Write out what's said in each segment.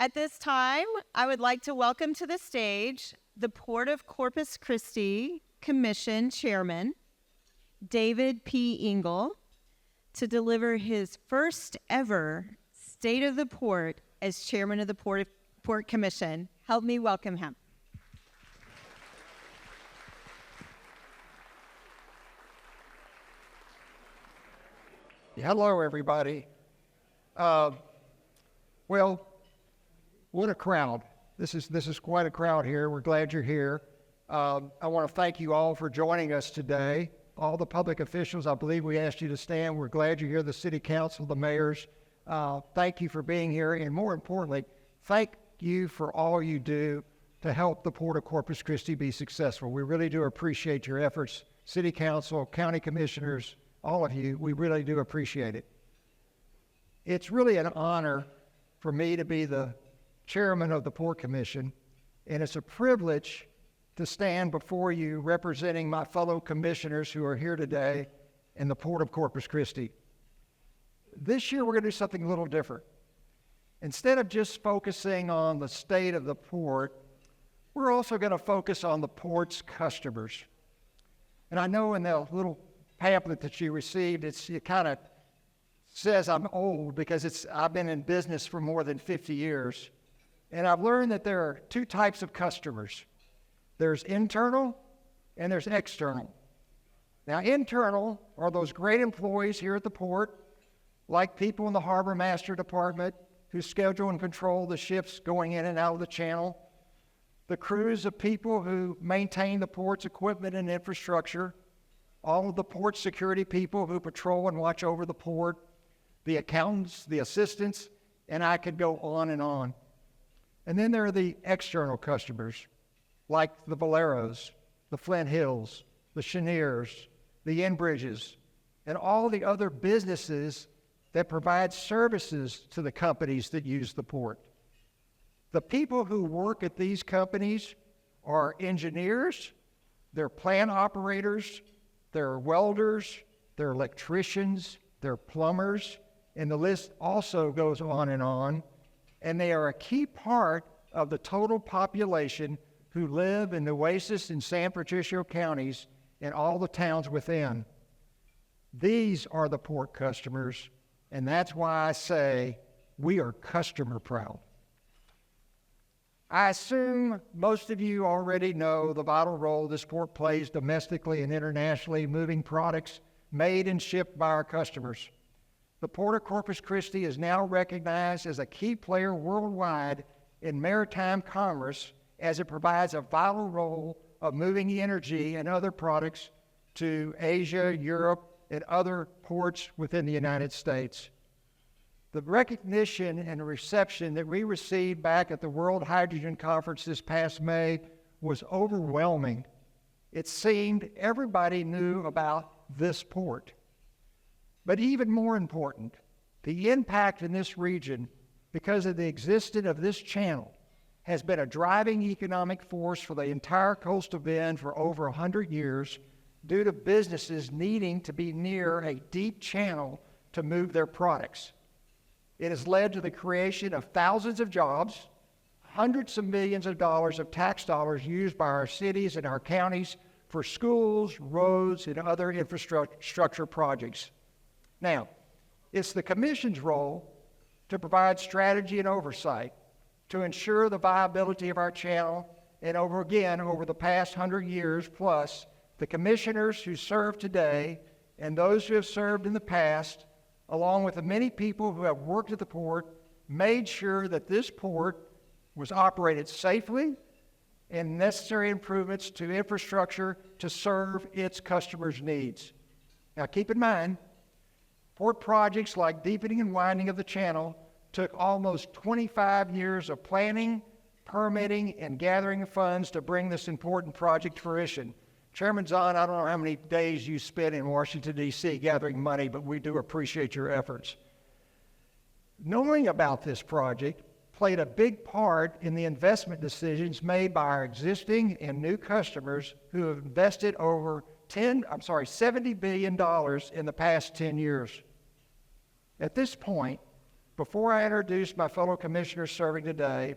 At this time, I would like to welcome to the stage the Port of Corpus Christi Commission Chairman, David P. Engel, to deliver his first ever State of the Port as Chairman of the Port Commission. Help me welcome him. Hello, everybody. Well, what a crowd. This is quite a crowd here. We're glad you're here. I want to thank you all for joining us today. All the public officials, I believe we asked you to stand. We're glad you're here, the city council, the mayors. Thank you for being here. And more importantly, thank you for all you do to help the Port of Corpus Christi be successful. We really do appreciate your efforts. City council, county commissioners, all of you, we really do appreciate it. It's really an honor for me to be the chairman of the Port Commission, and it's a privilege to stand before you representing my fellow commissioners who are here today in the Port of Corpus Christi. This year we're going to do something a little different. Instead of just focusing on the state of the port, we're also going to focus on the port's customers. And I know in the little pamphlet that you received, it kind of says I'm old because I've been in business for more than 50 years. And I've learned that there are two types of customers. There's internal and there's external. Now, internal are those great employees here at the port, like people in the harbor master department who schedule and control the ships going in and out of the channel, the crews of people who maintain the port's equipment and infrastructure, all of the port security people who patrol and watch over the port, the accountants, the assistants, and I could go on and on. And then there are the external customers, like the Valeros, the Flint Hills, the Cheniers, the Enbridges, and all the other businesses that provide services to the companies that use the port. The people who work at these companies are engineers, they're plant operators, they're welders, they're electricians, they're plumbers, and the list also goes on. And they are a key part of the total population who live in the Oasis and San Patricio counties and all the towns within. These are the port customers, and that's why I say we are customer proud. I assume most of you already know the vital role this port plays domestically and internationally, moving products made and shipped by our customers. The Port of Corpus Christi is now recognized as a key player worldwide in maritime commerce as it provides a vital role of moving energy and other products to Asia, Europe, and other ports within the United States. The recognition and reception that we received back at the World Hydrogen Conference this past May was overwhelming. It seemed everybody knew about this port. But even more important, the impact in this region, because of the existence of this channel, has been a driving economic force for the entire coastal bend for over 100 years due to businesses needing to be near a deep channel to move their products. It has led to the creation of thousands of jobs, hundreds of millions of dollars of tax dollars used by our cities and our counties for schools, roads, and other infrastructure projects. Now, it's the Commission's role to provide strategy and oversight to ensure the viability of our channel, and over the past 100 years plus, the commissioners who serve today and those who have served in the past, along with the many people who have worked at the port, made sure that this port was operated safely and necessary improvements to infrastructure to serve its customers' needs. Now keep in mind, port projects like deepening and widening of the channel took almost 25 years of planning, permitting, and gathering of funds to bring this important project to fruition. Chairman Zahn, I don't know how many days you spent in Washington, D.C. gathering money, but we do appreciate your efforts. Knowing about this project played a big part in the investment decisions made by our existing and new customers who have invested over $70 billion in the past 10 years. At this point, Before I introduce my fellow commissioners serving today,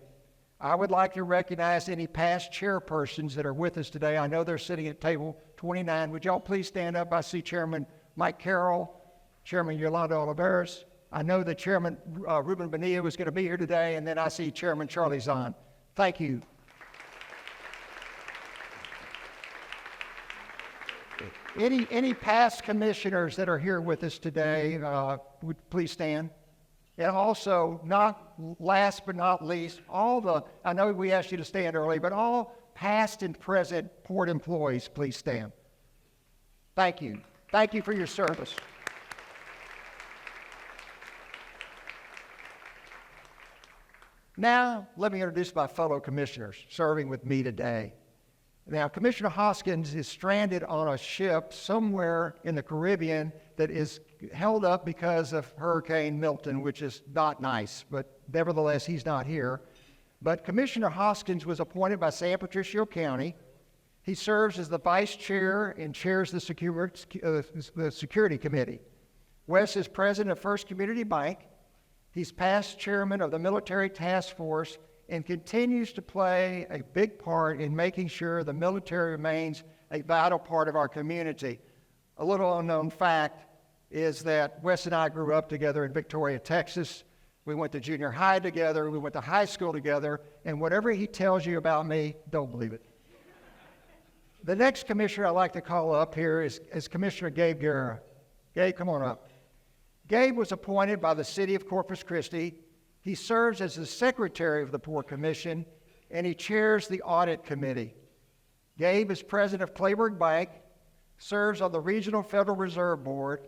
I would like to recognize any past chairpersons that are with us today. I know they're sitting at table 29. Would y'all please stand up? I see Chairman Mike Carroll, Chairman Yolanda Oliveras. I know that Chairman Ruben Bonilla was going to be here today, and then I see Chairman Charlie Zahn. Thank you. Any past commissioners that are here with us today, would please stand. And also, not last but not least, I know we asked you to stand early, but all past and present port employees, please stand. Thank you. Thank you for your service. Now, let me introduce my fellow commissioners serving with me today. Now, Commissioner Hoskins is stranded on a ship somewhere in the Caribbean that is held up because of Hurricane Milton, which is not nice, but nevertheless, he's not here. But Commissioner Hoskins was appointed by San Patricio County. He serves as the vice chair and chairs the security committee. Wes is president of First Community Bank. He's past chairman of the military task force and continues to play a big part in making sure the military remains a vital part of our community. A little unknown fact is that Wes and I grew up together in Victoria, Texas. We went to junior high together, we went to high school together, and whatever he tells you about me, don't believe it. The next commissioner I'd like to call up here is Commissioner Gabe Guerra. Gabe, come on up. Gabe was appointed by the city of Corpus Christi. He serves as the secretary of the Port Commission, and he chairs the audit committee. Gabe is president of Clayburgh Bank, serves on the Regional Federal Reserve Board.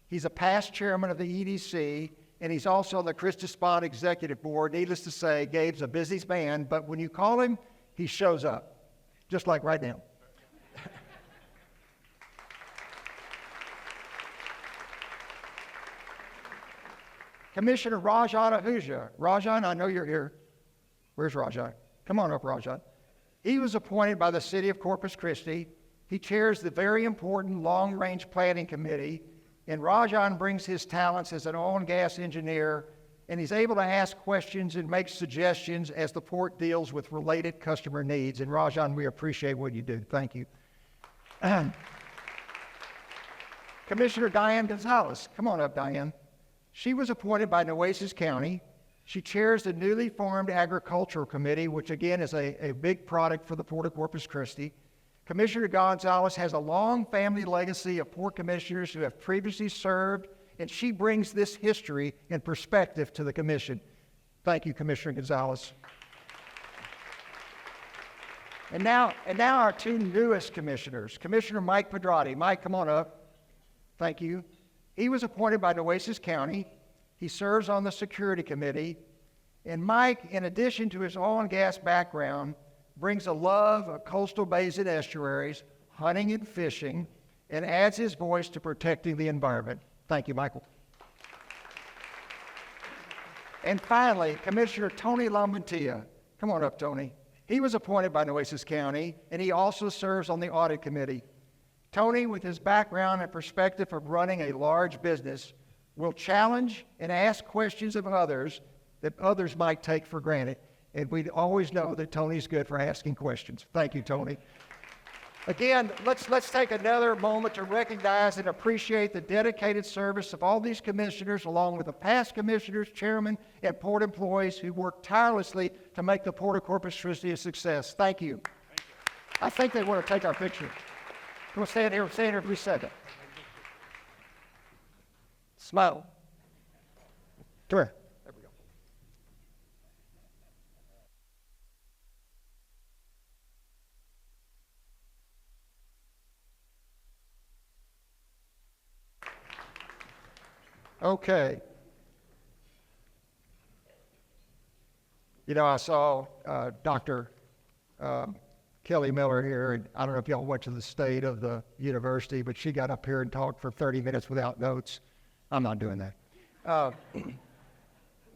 He's a past chairman of the EDC, and he's also on the Christus Bond Executive Board. Needless to say, Gabe's a busy man, but when you call him, he shows up, just like right now. Commissioner Rajan Ahuja. Rajan, I know you're here. Where's Rajan? Come on up, Rajan. He was appointed by the city of Corpus Christi. He chairs the very important long-range planning committee, and Rajan brings his talents as an oil and gas engineer, and he's able to ask questions and make suggestions as the port deals with related customer needs. And Rajan, we appreciate what you do. Thank you. Commissioner Diane Gonzalez. Come on up, Diane. She was appointed by Nueces County. She chairs the newly formed Agricultural Committee, which again is a big product for the Port of Corpus Christi. Commissioner Gonzalez has a long family legacy of port commissioners who have previously served, and she brings this history and perspective to the commission. Thank you, Commissioner Gonzalez. And now our two newest commissioners. Commissioner Mike Pedrati. Mike, come on up. Thank you. He was appointed by Nueces County. He serves on the security committee. And Mike, in addition to his oil and gas background, brings a love of coastal bays and estuaries, hunting and fishing, and adds his voice to protecting the environment. Thank you, Michael. And finally, Commissioner Tony Lamontia. Come on up, Tony. He was appointed by Nueces County, and he also serves on the audit committee. Tony, with his background and perspective of running a large business, will challenge and ask questions of others that others might take for granted. And we always know that Tony's good for asking questions. Thank you, Tony. Again, let's take another moment to recognize and appreciate the dedicated service of all these commissioners, along with the past commissioners, chairmen, and port employees who work tirelessly to make the Port of Corpus Christi a success. Thank you. I think they want to take our picture. Come on, stand here for a second. Smile. Come here. There we go. Okay. You know, I saw Dr. Kelly Miller here, and I don't know if y'all went to the state of the university, but she got up here and talked for 30 minutes without notes. I'm not doing that.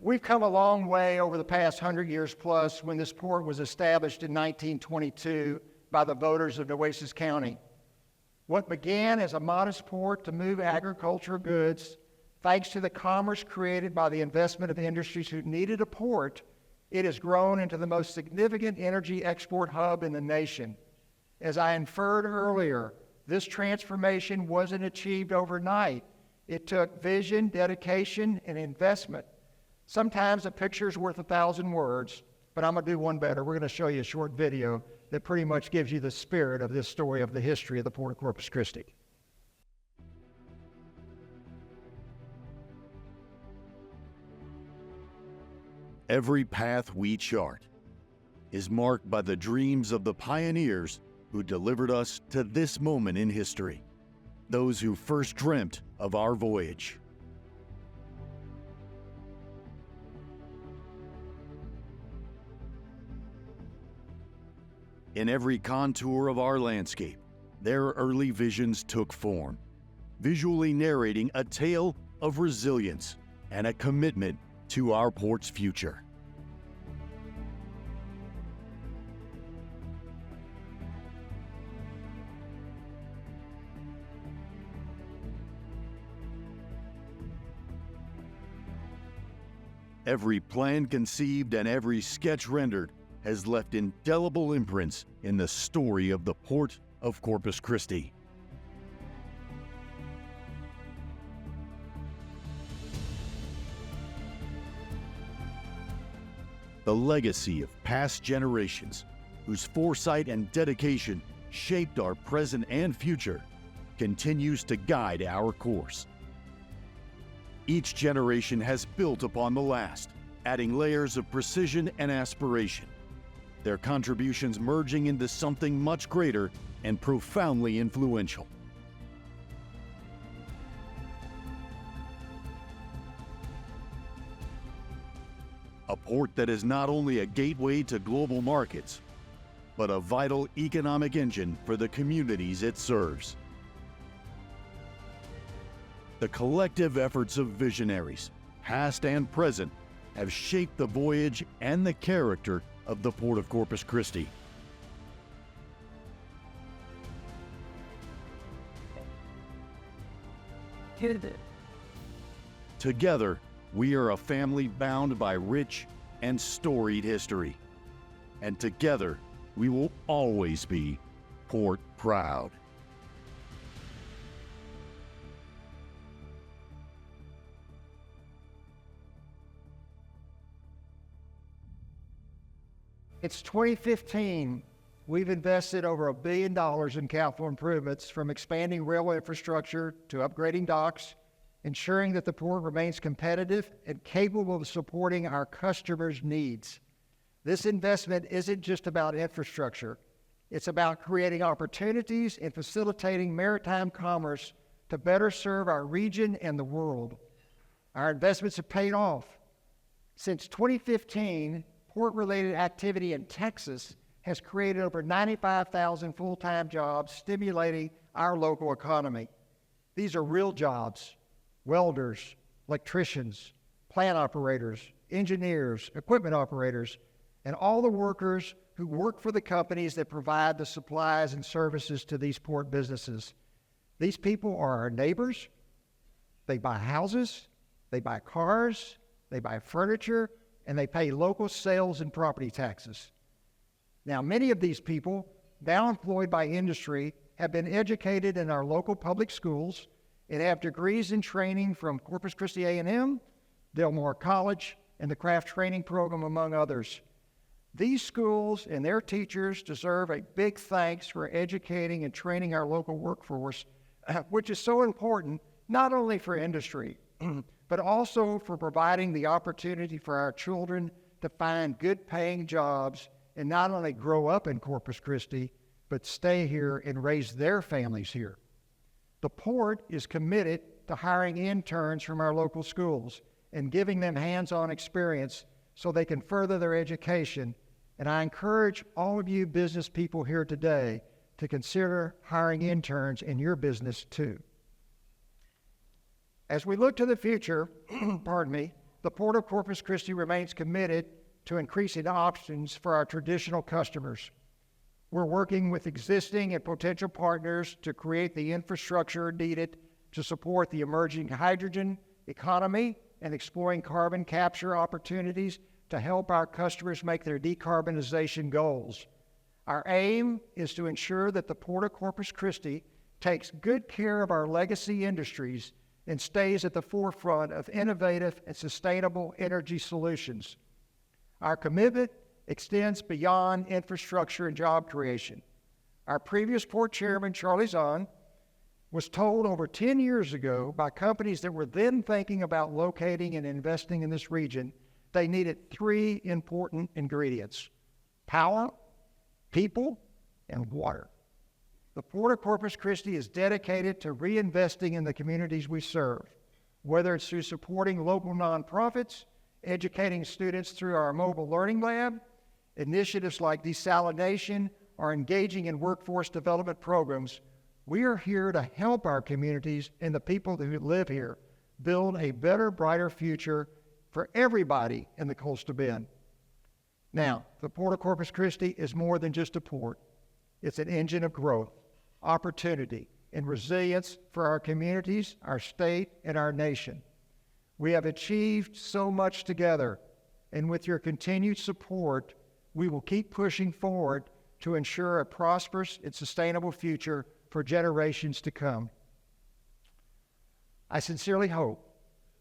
We've come a long way over the past 100 years plus when this port was established in 1922 by the voters of Nueces County. What began as a modest port to move agricultural goods Thanks to the commerce created by the investment of industries who needed a port, it has grown into the most significant energy export hub in the nation. As I inferred earlier, this transformation wasn't achieved overnight. It took vision, dedication, and investment. Sometimes a picture's worth 1,000 words, but I'm going to do one better. We're going to show you a short video that pretty much gives you the spirit of this story of the history of the Port of Corpus Christi. Every path we chart is marked by the dreams of the pioneers who delivered us to this moment in history, those who first dreamt of our voyage. In every contour of our landscape, their early visions took form, visually narrating a tale of resilience and a commitment to our port's future. Every plan conceived and every sketch rendered has left indelible imprints in the story of the Port of Corpus Christi. The legacy of past generations, whose foresight and dedication shaped our present and future, continues to guide our course. Each generation has built upon the last, adding layers of precision and aspiration, their contributions merging into something much greater and profoundly influential. A port that is not only a gateway to global markets, but a vital economic engine for the communities it serves. The collective efforts of visionaries, past and present, have shaped the voyage and the character of the Port of Corpus Christi. Together, we are a family bound by rich and storied history. And together, we will always be port proud. It's 2015. We've invested over $1 billion in capital improvements, from expanding rail infrastructure to upgrading docks, ensuring that the port remains competitive and capable of supporting our customers' needs. This investment isn't just about infrastructure. It's about creating opportunities and facilitating maritime commerce to better serve our region and the world. Our investments have paid off. Since 2015, port-related activity in Texas has created over 95,000 full-time jobs, stimulating our local economy. These are real jobs: welders, electricians, plant operators, engineers, equipment operators, and all the workers who work for the companies that provide the supplies and services to these port businesses. These people are our neighbors. They buy houses, they buy cars, they buy furniture, and they pay local sales and property taxes. Now, many of these people, now employed by industry, have been educated in our local public schools and have degrees in training from Corpus Christi A&M, Del Mar College, and the Craft Training Program, among others. These schools and their teachers deserve a big thanks for educating and training our local workforce, which is so important not only for industry, but also for providing the opportunity for our children to find good-paying jobs and not only grow up in Corpus Christi, but stay here and raise their families here. The port is committed to hiring interns from our local schools and giving them hands-on experience so they can further their education. And I encourage all of you business people here today to consider hiring interns in your business too. As we look to the future, the Port of Corpus Christi remains committed to increasing options for our traditional customers. We're working with existing and potential partners to create the infrastructure needed to support the emerging hydrogen, economy and exploring carbon capture opportunities to help our customers make their decarbonization goals. Our aim is to ensure that the Port of Corpus Christi takes good care of our legacy industries and stays at the forefront of innovative and sustainable energy solutions. Our commitment extends beyond infrastructure and job creation. Our previous port chairman, Charlie Zahn, was told over 10 years ago by companies that were then thinking about locating and investing in this region, they needed 3 important ingredients: power, people, and water. The Port of Corpus Christi is dedicated to reinvesting in the communities we serve, whether it's through supporting local nonprofits, educating students through our mobile learning lab, initiatives like desalination, or engaging in workforce development programs. We are here to help our communities and the people who live here build a better, brighter future for everybody in the Coastal Bend. Now, the Port of Corpus Christi is more than just a port. It's an engine of growth, opportunity, and resilience for our communities, our state, and our nation. We have achieved so much together, and with your continued support, we will keep pushing forward to ensure a prosperous and sustainable future for generations to come. I sincerely hope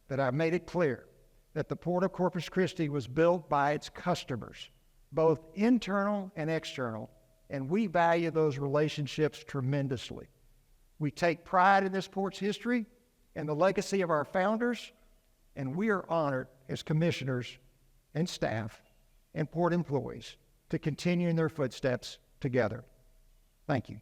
that I've made it clear that the Port of Corpus Christi was built by its customers, both internal and external, and we value those relationships tremendously. We take pride in this port's history and the legacy of our founders, and we are honored as commissioners and staff and port employees to continue in their footsteps together. Thank you.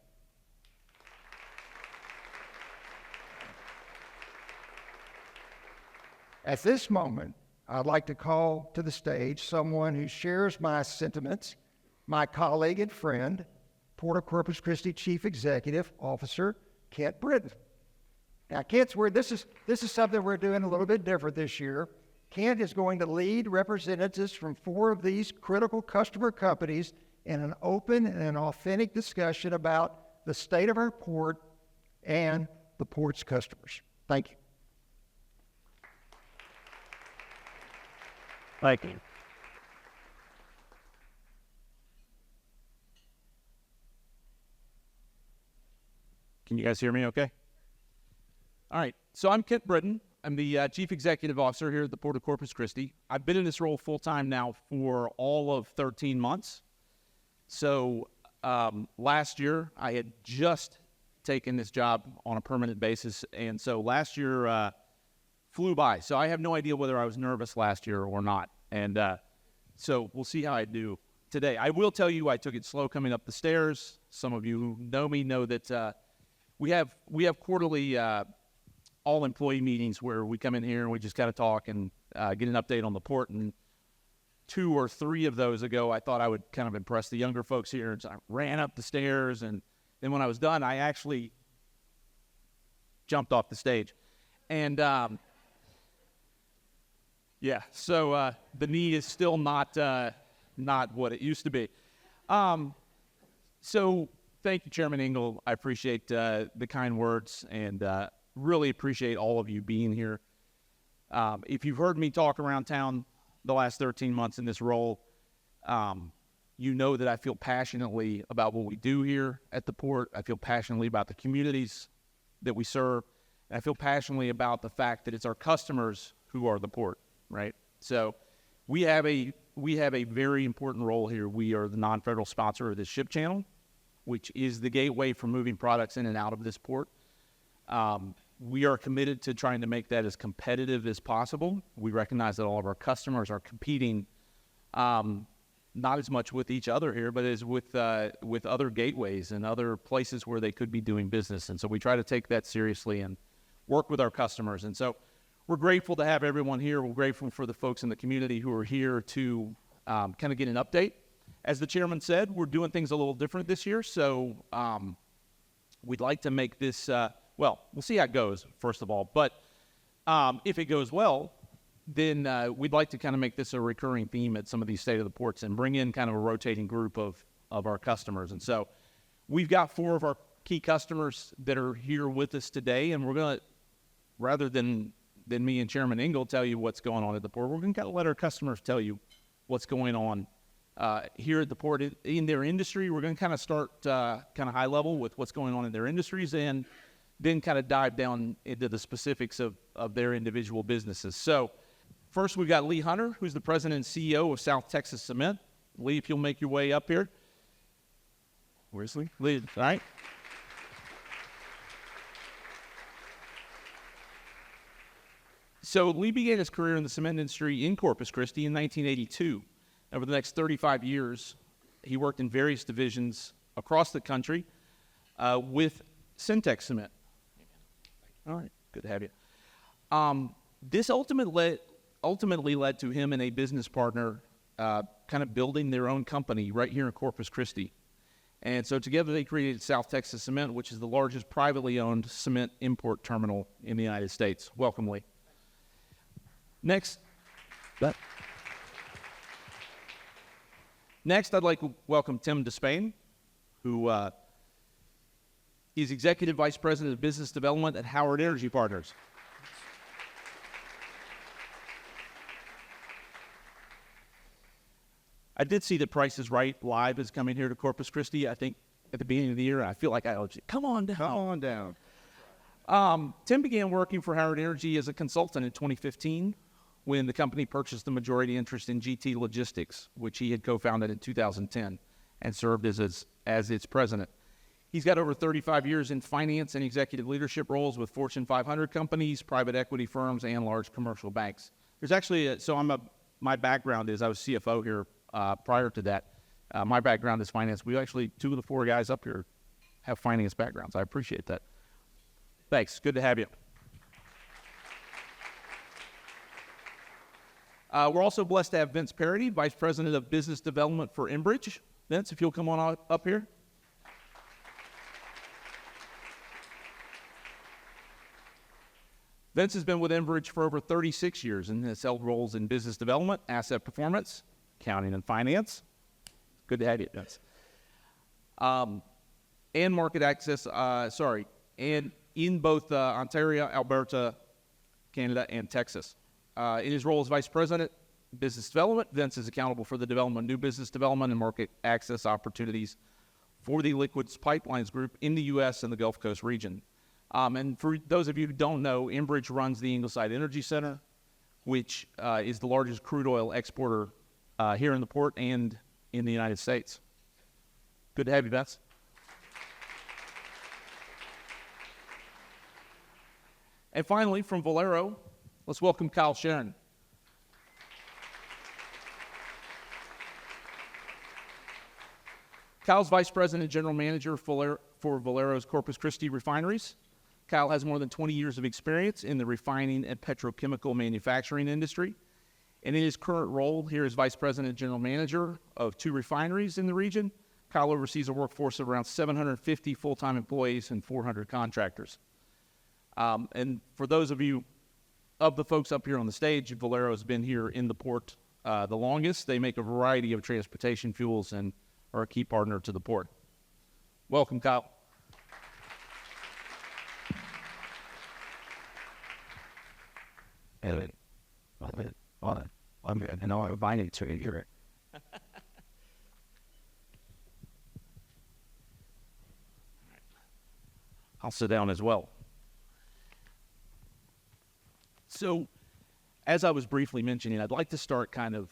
At this moment, I'd like to call to the stage someone who shares my sentiments, my colleague and friend, Port of Corpus Christi Chief Executive Officer Kent Britton. Now, this is something we're doing a little bit different this year. Kent is going to lead representatives from 4 of these critical customer companies in an open and an authentic discussion about the state of our port and the port's customers. Thank you. Thank you. Can you guys hear me okay? All right, so I'm Kent Britton. I'm the Chief Executive Officer here at the Port of Corpus Christi. I've been in this role full-time now for all of 13 months. So last year, I had just taken this job on a permanent basis, and so last year flew by. So I have no idea whether I was nervous last year or not, and so we'll see how I do today. I will tell you I took it slow coming up the stairs. Some of you who know me know that we have quarterly all-employee meetings where we come in here and we just kind of talk and get an update on the port. And 2 or 3 of those ago, I thought I would kind of impress the younger folks here, and so I ran up the stairs. And then when I was done, I actually jumped off the stage. And yeah, so the knee is still not what it used to be. So thank you, Chairman Engel. I appreciate the kind words and really appreciate all of you being here. If you've heard me talk around town the last 13 months in this role, you know that I feel passionately about what we do here at the port. I feel passionately about the communities that we serve. And I feel passionately about the fact that it's our customers who are the port, right? So we have a very important role here. We are the non-federal sponsor of this ship channel, which is the gateway for moving products in and out of this port. We are committed to trying to make that as competitive as possible. We recognize that all of our customers are competing, not as much with each other here, but as with other gateways and other places where they could be doing business. And so we try to take that seriously and work with our customers. And so we're grateful to have everyone here. We're grateful for the folks in the community who are here to kind of get an update. As the chairman said, we're doing things a little different this year. So we'd like to make this, well, we'll see how it goes, first of all. But if it goes well, then we'd like to kind of make this a recurring theme at some of these state of the ports and bring in kind of a rotating group of our customers. And so we've got 4 of our key customers that are here with us today. And we're going to, rather than than me and Chairman Engel tell you what's going on at the port. We're going to kind of let our customers tell you what's going on here at the port in their industry. We're going to kind of start kind of high level with what's going on in their industries, and then kind of dive down into the specifics of their individual businesses. So first, we've got Lee Hunter, who's the president and CEO of South Texas Cement. Lee, if you'll make your way up here. Where's Lee? Lee, all right. So Lee began his career in the cement industry in Corpus Christi in 1982. Over the next 35 years, he worked in various divisions across the country with Syntex Cement. All right, good to have you. This ultimately led to him and a business partner kind of building their own company right here in Corpus Christi. And so together they created South Texas Cement, which is the largest privately owned cement import terminal in the United States. Welcome, Lee. Next, I'd like to welcome Tim Despain, who is Executive Vice President of Business Development at Howard Energy Partners. I did see that Price is Right Live is coming here to Corpus Christi, I think, at the beginning of the year. I feel like I owe you. Come on down. Come on down. Tim began working for Howard Energy as a consultant in 2015 when the company purchased the majority interest in GT Logistics, which he had co-founded in 2010 and served as its president. He's got over 35 years in finance and executive leadership roles with Fortune 500 companies, private equity firms, and large commercial banks. There's actually, my background is I was CFO here prior to that. My background is finance. We actually, 2 of the 4 guys up here have finance backgrounds. I appreciate that. Thanks. Good to have you. We're also blessed to have Vince Parody, Vice President of Business Development for Enbridge. Vince, if you'll come on up here. Vince has been with Enbridge for over 36 years and has held roles in business development, asset performance, accounting, and finance. Good to have you, Vince. And market access, and in both Ontario, Alberta, Canada, and Texas. In his role as Vice President, Business Development, Vince is accountable for the development of new business development and market access opportunities for the Liquids Pipelines Group in the U.S. and the Gulf Coast region. And for those of you who don't know, Enbridge runs the Ingleside Energy Center, which is the largest crude oil exporter here in the port and in the United States. Good to have you, Vince. And finally, from Valero, let's welcome Kyle Sharon. Kyle's Vice President and General Manager for Valero's Corpus Christi refineries. Kyle has more than 20 years of experience in the refining and petrochemical manufacturing industry. And in his current role here as Vice President and General Manager of 2 refineries in the region, Kyle oversees a workforce of around 750 full-time employees and 400 contractors. And for those of you, of the folks up here on the stage, Valero has been here in the port the longest. They make a variety of transportation fuels and are a key partner to the port. Welcome, Kyle. I'm good. And I'm invited to hear it. I'll sit down as well. So, as I was briefly mentioning, I'd like to start kind of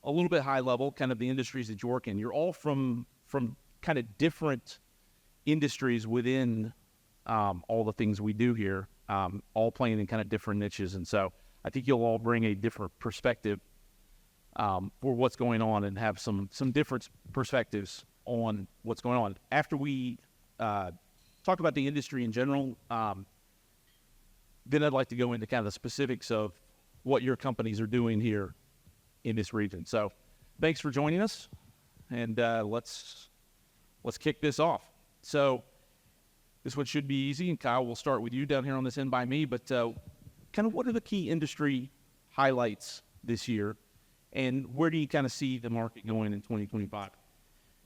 a little bit high level, kind of the industries that you work in. You're all from kind of different industries within all the things we do here, all playing in kind of different niches. And so I think you'll all bring a different perspective for what's going on and have some different perspectives on what's going on. After we talk about the industry in general, then I'd like to go into kind of the specifics of what your companies are doing here in this region. So thanks for joining us, and let's kick this off. So this one should be easy, and Kyle, we'll start with you down here on this end by me, but kind of what are the key industry highlights this year, and where do you kind of see the market going in 2025?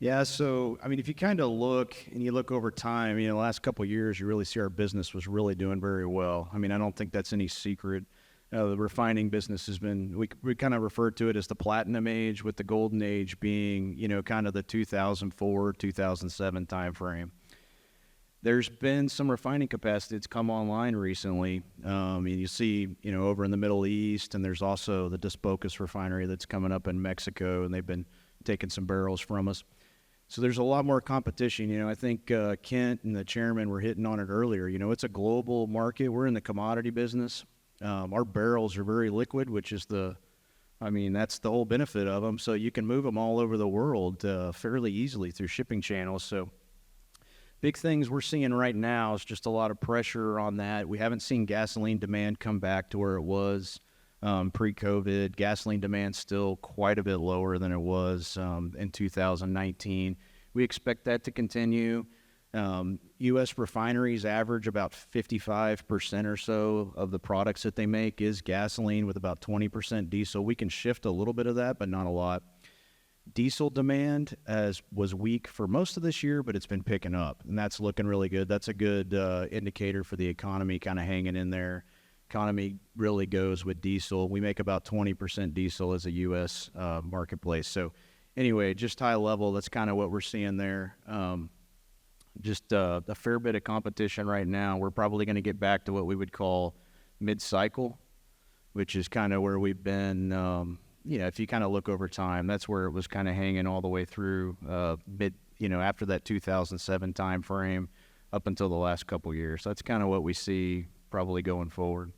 Yeah, so I mean, if you kind of look and you look over time, the last couple of years, you really see our business was really doing very well. I mean, I don't think that's any secret. The refining business has been, we kind of refer to it as the platinum age, with the golden age being, kind of the 2004, 2007 timeframe. There's been some refining capacity that's come online recently. And you see, over in the Middle East, and there's also the Dos Bocas refinery that's coming up in Mexico, and they've been taking some barrels from us. So there's a lot more competition. I think Kent and the chairman were hitting on it earlier. It's a global market. We're in the commodity business. Our barrels are very liquid, which is that's the whole benefit of them. So you can move them all over the world fairly easily through shipping channels. So big things we're seeing right now is just a lot of pressure on that. We haven't seen gasoline demand come back to where it was pre-COVID. Gasoline demand's still quite a bit lower than it was in 2019. We expect that to continue. U.S. refineries average about 55% or so of the products that they make is gasoline, with about 20% diesel. We can shift a little bit of that, but not a lot. Diesel demand was weak for most of this year, but it's been picking up, and that's looking really good. That's a good indicator for the economy kind of hanging in there. Economy really goes with diesel. We make about 20% diesel as a U.S. Marketplace. So anyway, just high level, that's kind of what we're seeing there. Just a fair bit of competition right now. We're probably going to get back to what we would call mid-cycle, which is kind of where we've been. If you kind of look over time, that's where it was kind of hanging all the way through after that 2007 time frame up until the last couple years. So that's kind of what we see probably going forward.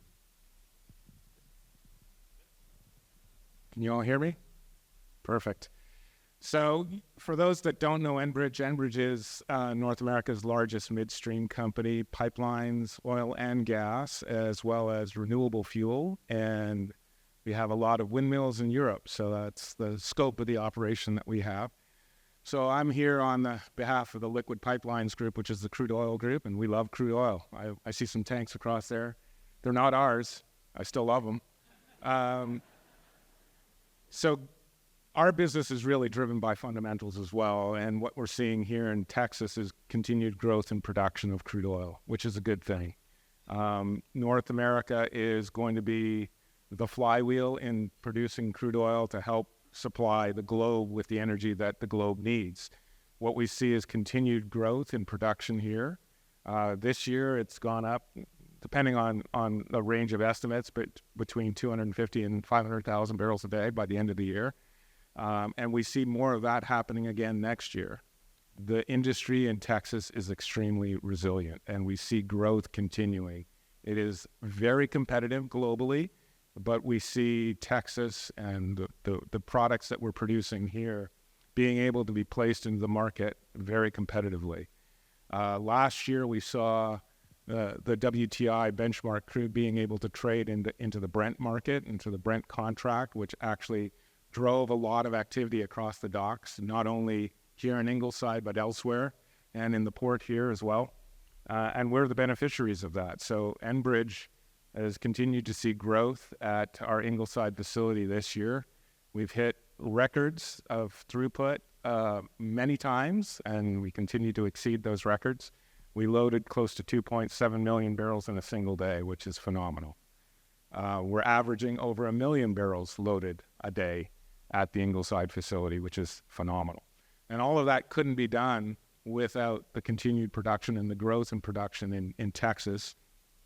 Can you all hear me? Perfect. So for those that don't know Enbridge is North America's largest midstream company, pipelines, oil and gas, as well as renewable fuel. And we have a lot of windmills in Europe. So that's the scope of the operation that we have. So I'm here on the behalf of the Liquid Pipelines Group, which is the crude oil group, and we love crude oil. I see some tanks across there. They're not ours. I still love them. So our business is really driven by fundamentals as well, and what we're seeing here in Texas is continued growth in production of crude oil, which is a good thing. North America is going to be the flywheel in producing crude oil to help supply the globe with the energy that the globe needs. What we see is continued growth in production here. This year it's gone up, depending on a range of estimates, but between 250 and 500,000 barrels a day by the end of the year. And we see more of that happening again next year. The industry in Texas is extremely resilient, and we see growth continuing. It is very competitive globally, but we see Texas and the products that we're producing here being able to be placed into the market very competitively. Last year, we saw the WTI benchmark crude being able to trade into the Brent market, into the Brent contract, which actually drove a lot of activity across the docks, not only here in Ingleside, but elsewhere, and in the port here as well. And we're the beneficiaries of that. So Enbridge has continued to see growth at our Ingleside facility this year. We've hit records of throughput many times, and we continue to exceed those records. We loaded close to 2.7 million barrels in a single day, which is phenomenal. We're averaging over 1 million barrels loaded a day at the Ingleside facility, which is phenomenal. And all of that couldn't be done without the continued production and the growth in production in Texas.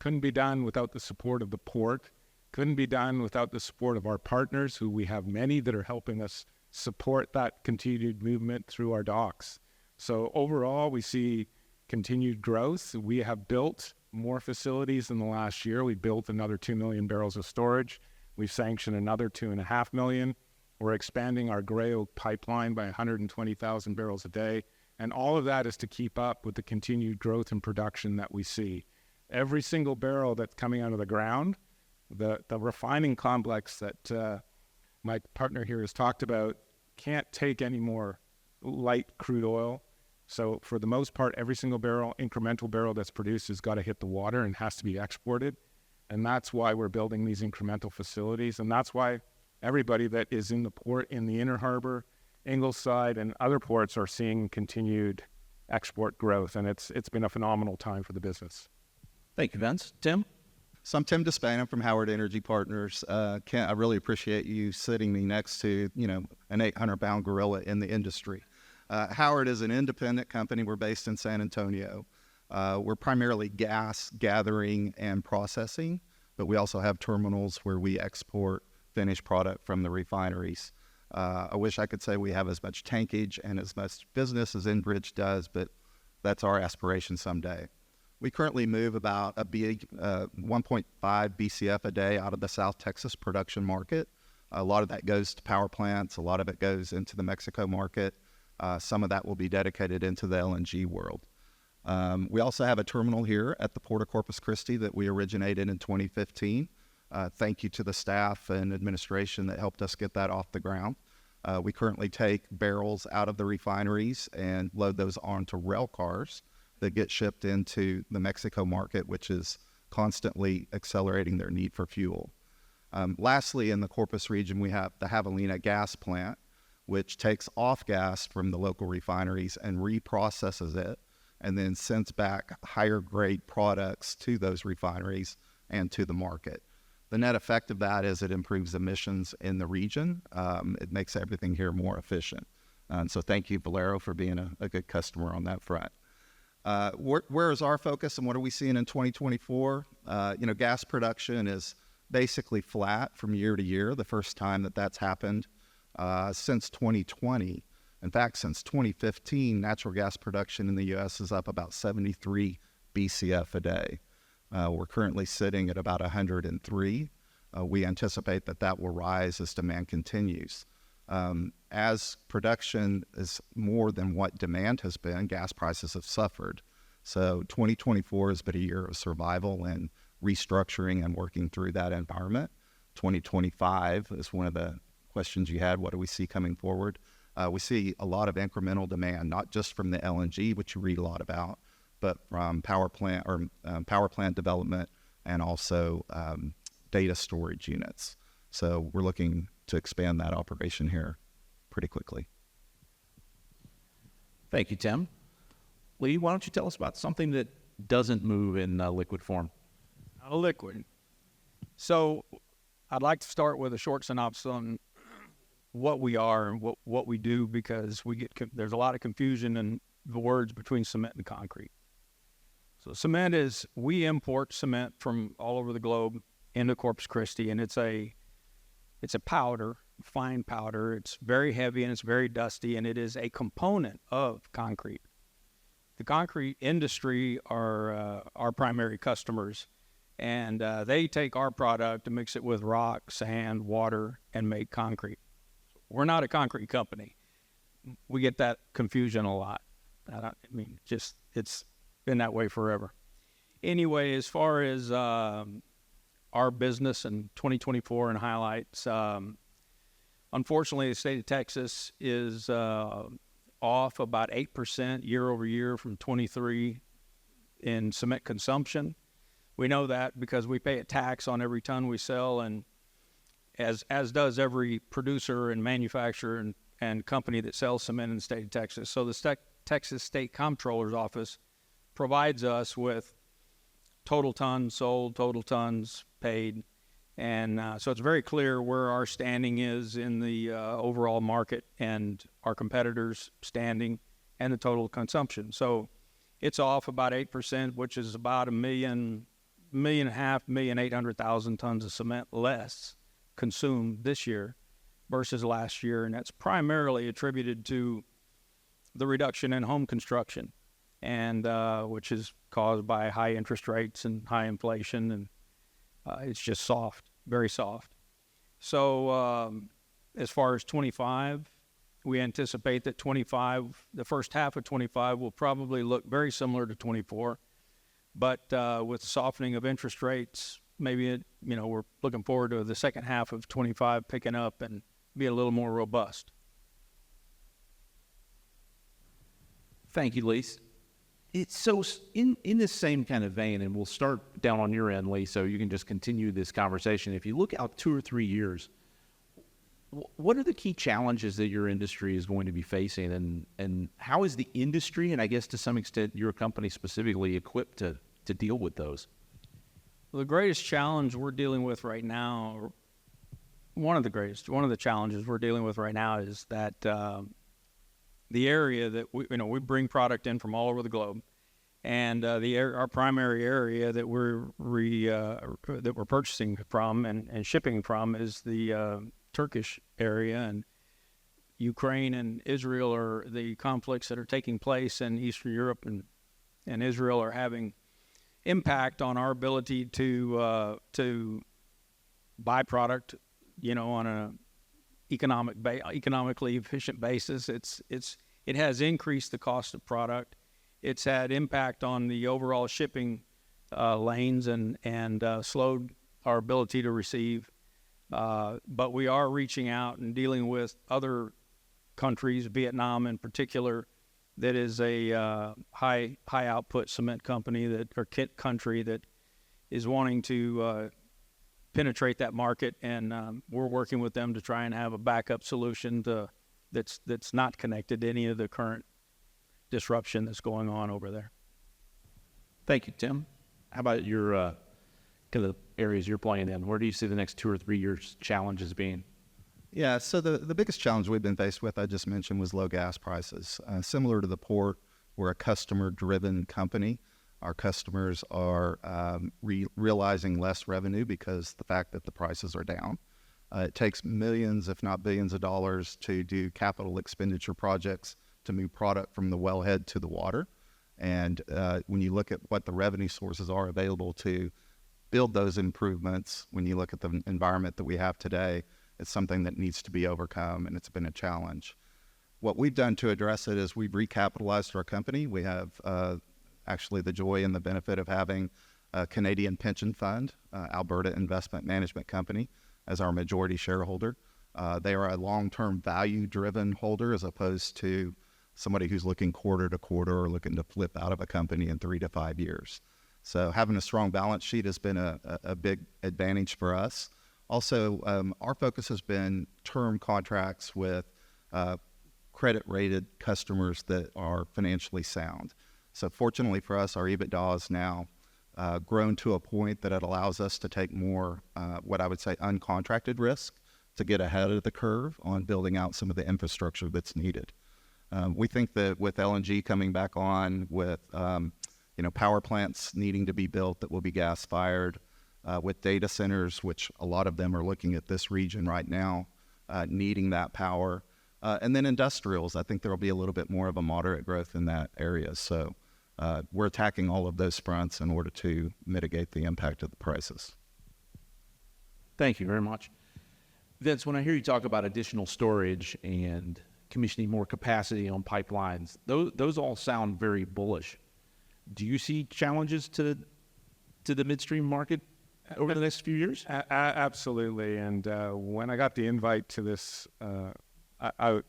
Couldn't be done without the support of the port. Couldn't be done without the support of our partners, who we have many that are helping us support that continued movement through our docks. So overall, we see continued growth. We have built more facilities in the last year. We built another 2 million barrels of storage. We've sanctioned another 2.5 million. We're expanding our Gray Oak pipeline by 120,000 barrels a day. And all of that is to keep up with the continued growth in production that we see. Every single barrel that's coming out of the ground, the refining complex that my partner here has talked about can't take any more light crude oil. So for the most part, every single barrel, incremental barrel that's produced has got to hit the water and has to be exported. And that's why we're building these incremental facilities. And that's why everybody that is in the port, in the inner harbor, Ingleside and other ports are seeing continued export growth, and it's been a phenomenal time for the business. Thank you, Vince. Tim? So I'm Tim Despain. I'm from Howard Energy Partners. Kent, I really appreciate you sitting me next to, an 800-pound gorilla in the industry. Howard is an independent company. We're based in San Antonio. We're primarily gas gathering and processing, but we also have terminals where we export finished product from the refineries. I wish I could say we have as much tankage and as much business as Enbridge does, but that's our aspiration someday. We currently move about a big 1.5 BCF a day out of the South Texas production market. A lot of that goes to power plants. A lot of it goes into the Mexico market. Some of that will be dedicated into the LNG world. We also have a terminal here at the Port of Corpus Christi that we originated in 2015. Thank you to the staff and administration that helped us get that off the ground. We currently take barrels out of the refineries and load those onto rail cars that get shipped into the Mexico market, which is constantly accelerating their need for fuel. Lastly, in the Corpus region, we have the Javelina gas plant, which takes off gas from the local refineries and reprocesses it, and then sends back higher grade products to those refineries and to the market. The net effect of that is it improves emissions in the region. It makes everything here more efficient. And so thank you, Valero, for being a good customer on that front. Where is our focus and what are we seeing in 2024? Gas production is basically flat from year to year, the first time that that's happened since 2020. In fact, since 2015, natural gas production in the U.S. is up about 73 BCF a day. We're currently sitting at about 103. We anticipate that will rise as demand continues. As production is more than what demand has been, gas prices have suffered. So 2024 has been a year of survival and restructuring and working through that environment. 2025 is one of the questions you had. What do we see coming forward? We see a lot of incremental demand, not just from the LNG, which you read a lot about, but from power plant development and also data storage units. So we're looking to expand that operation here pretty quickly. Thank you, Tim. Lee, why don't you tell us about something that doesn't move in liquid form? Not a liquid. So I'd like to start with a short synopsis on what we are and what we do, because there's a lot of confusion in the words between cement and concrete. So cement is, we import cement from all over the globe into Corpus Christi, and it's a powder, fine powder. It's very heavy and it's very dusty, and it is a component of concrete. The concrete industry are our primary customers, and they take our product and mix it with rock, sand, water, and make concrete. We're not a concrete company. We get that confusion a lot. It's been that way forever. Anyway, as far as our business in 2024 and highlights, unfortunately, the state of Texas is off about 8% year over year from 23 in cement consumption. We know that because we pay a tax on every ton we sell, and as does every producer and manufacturer and company that sells cement in the state of Texas. So the Texas State Comptroller's Office provides us with total tons sold, total tons paid, and so it's very clear where our standing is in the overall market and our competitors' standing and the total consumption. So it's off about 8%, which is about 1.8 million tons of cement less consumed this year versus last year, and that's primarily attributed to the reduction in home construction, and which is caused by high interest rates and high inflation, and it's just soft, very soft. So as far as 25, we anticipate that the first half of 25 will probably look very similar to 24, but with softening of interest rates, maybe we're looking forward to the second half of 25 picking up and be a little more robust. Thank you, Lee. So in this same kind of vein, and we'll start down on your end, Lee, so you can just continue this conversation. If you look out 2 or 3 years, What are the key challenges that your industry is going to be facing, and how is the industry, and I guess to some extent your company specifically, equipped to deal with those? Well, the greatest challenge we're dealing with right now, one of the challenges we're dealing with right now is that the area that we bring product in from all over the globe, and our primary area that we're purchasing from and shipping from is the Turkish area, and Ukraine and Israel are the conflicts that are taking place in Eastern Europe, and Israel are having impact on our ability to buy product, on a economically efficient basis. It has increased the cost of product. It's had impact on the overall shipping lanes and slowed our ability to receive. But we are reaching out and dealing with other countries, Vietnam in particular, that is a high output cement company kit country that is wanting to penetrate that market, and we're working with them to try and have a backup solution that's not connected to any of the current disruption that's going on over there. Thank you, Tim. How about your kind of areas you're playing in? Where do you see the next 2 or 3 years challenges being? Yeah, so the biggest challenge we've been faced with, I just mentioned, was low gas prices. Similar to the port, we're a customer-driven company. Our customers are realizing less revenue because the fact that the prices are down. It takes millions, if not billions of dollars to do capital expenditure projects to move product from the wellhead to the water. And when you look at what the revenue sources are available to build those improvements, when you look at the environment that we have today, it's something that needs to be overcome, and it's been a challenge. What we've done to address it is we've recapitalized our company. We have actually the joy and the benefit of having a Canadian pension fund, Alberta Investment Management Company, as our majority shareholder. They are a long-term value-driven holder as opposed to somebody who's looking quarter to quarter or looking to flip out of a company in 3 to 5 years. So having a strong balance sheet has been a big advantage for us. Also, our focus has been term contracts with credit-rated customers that are financially sound. So fortunately for us, our EBITDA is now grown to a point that it allows us to take more, what I would say, uncontracted risk to get ahead of the curve on building out some of the infrastructure that's needed. We think that with LNG coming back on, with power plants needing to be built that will be gas-fired, with data centers, which a lot of them are looking at this region right now, needing that power, and then industrials, I think there will be a little bit more of a moderate growth in that area. So we're attacking all of those fronts in order to mitigate the impact of the prices. Thank you very much. Vince, when I hear you talk about additional storage and commissioning more capacity on pipelines, those all sound very bullish. Do you see challenges to the midstream market over the next few years? Absolutely. And when I got the invite to this, I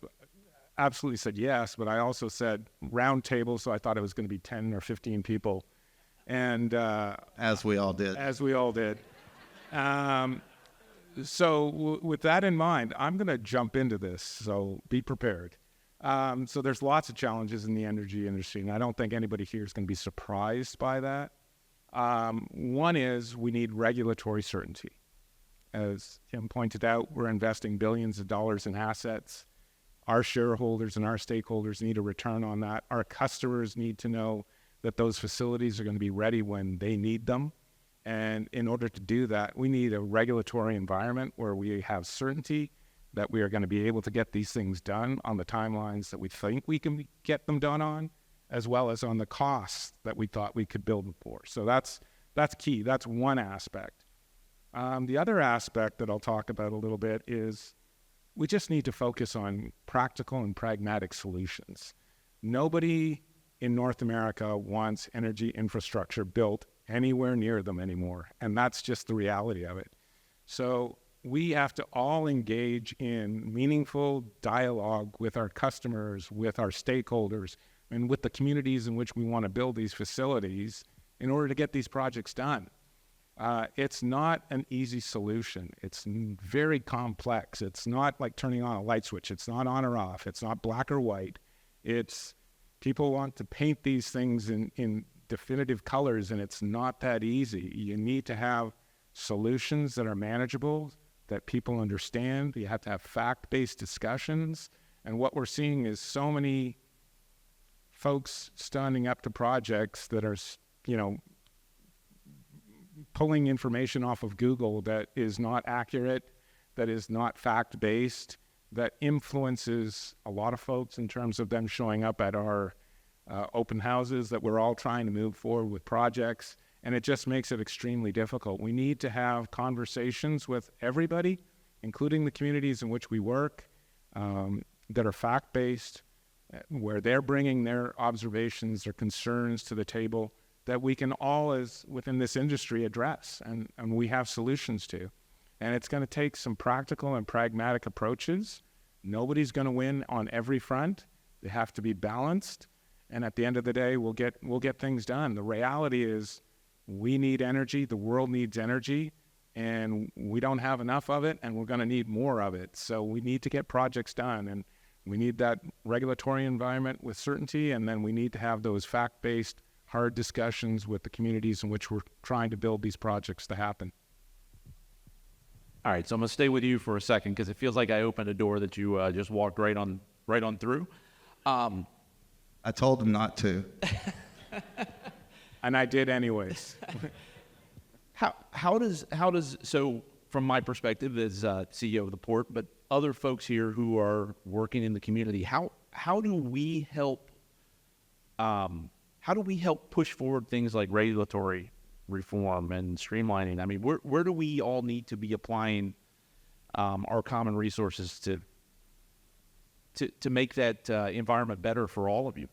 absolutely said yes, but I also said round table, so I thought it was going to be 10 or 15 people. And as we all did. As we all did. So with that in mind, I'm going to jump into this, so be prepared. So there's lots of challenges in the energy industry, and I don't think anybody here is going to be surprised by that. One is we need regulatory certainty. As Tim pointed out, we're investing billions of dollars in assets. Our shareholders and our stakeholders need a return on that. Our customers need to know that those facilities are going to be ready when they need them. And in order to do that, we need a regulatory environment where we have certainty that we are going to be able to get these things done on the timelines that we think we can get them done on, as well as on the costs that we thought we could build them for. So that's key. That's one aspect. The other aspect that I'll talk about a little bit is we just need to focus on practical and pragmatic solutions. Nobody in North America wants energy infrastructure built anywhere near them anymore, and that's just the reality of it. So we have to all engage in meaningful dialogue with our customers, with our stakeholders, and with the communities in which we want to build these facilities in order to get these projects done. It's not an easy solution. It's very complex. It's not like turning on a light switch. It's not on or off. It's not black or white. It's people want to paint these things in definitive colors, and it's not that easy. You need to have solutions that are manageable, that people understand. You have to have fact-based discussions. And what we're seeing is so many folks standing up to projects that are, pulling information off of Google that is not accurate, that is not fact-based, that influences a lot of folks in terms of them showing up at our open houses, that we're all trying to move forward with projects, and it just makes it extremely difficult. We need to have conversations with everybody, including the communities in which we work, that are fact-based, where they're bringing their observations or concerns to the table that we can all, as within this industry, address, and we have solutions to. And it's going to take some practical and pragmatic approaches. Nobody's going to win on every front. They have to be balanced, and at the end of the day, we'll get things done. The reality is we need energy, the world needs energy, and we don't have enough of it, and we're going to need more of it. So we need to get projects done, and we need that regulatory environment with certainty, and then we need to have those fact-based, hard discussions with the communities in which we're trying to build these projects to happen. All right, so I'm going to stay with you for a second because it feels like I opened a door that you just walked right on through. I told him not to. And I did anyways. How does so from my perspective as CEO of the port, but other folks here who are working in the community, how do we help push forward things like regulatory reform and streamlining? I mean, where do we all need to be applying our common resources to make that environment better for all of you?